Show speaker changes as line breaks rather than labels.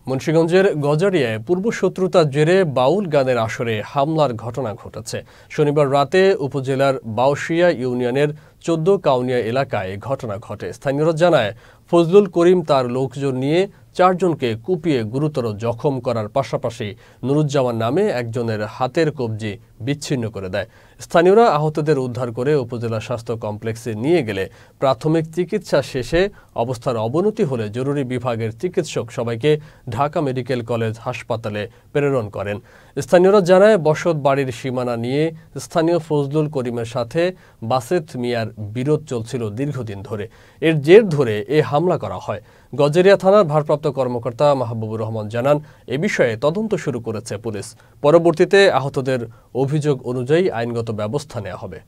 মুন্সিগঞ্জের গজারিয়ায় পূর্বশত্রুতার জেরে বাউল গানের আসরে হামলার ঘটনা ঘটেছে। শনিবার রাতে উপজেলার বাউশিয়া ইউনিয়নের ১৪ কাউনিয়া এলাকায় ঘটনা ঘটে। স্থানীয়রা জানায়, ফজলুল করিম তার লোকজন নিয়ে ৪ জনকে কুপিয়ে গুরুতর জখম করার পাশাপাশি নুরুজ্জামান নামে একজনের হাতের কবজি বিচ্ছিন্ন করে দেয়। স্থানীয়রা আহতদের উদ্ধার করে উপজেলা স্বাস্থ্য কমপ্লেক্সে নিয়ে গেলে প্রাথমিক চিকিৎসা শেষে অবস্থার অবনতি হলে জরুরি বিভাগের চিকিৎসক সবাইকে ঢাকা মেডিকেল কলেজ হাসপাতালে প্রেরণ করেন। স্থানীয়রা জানায়, বসত বাড়ির সীমানা নিয়ে স্থানীয় ফজলুল করিমের সাথে বাসেত মিয়ার বিরোধ চলছিল দীর্ঘদিন ধরে। এর জের ধরে এ হামলা করা হয়। গজারিয়া থানার ভারপ্রাপ্ত কর্মকর্তা মাহবুবুর রহমান জানান, এ বিষয়ে তদন্ত শুরু করেছে পুলিশ। পরবর্তীতে আহতদের অভিযোগ অনুযায়ী আইনগত ব্যবস্থা নেওয়া হবে।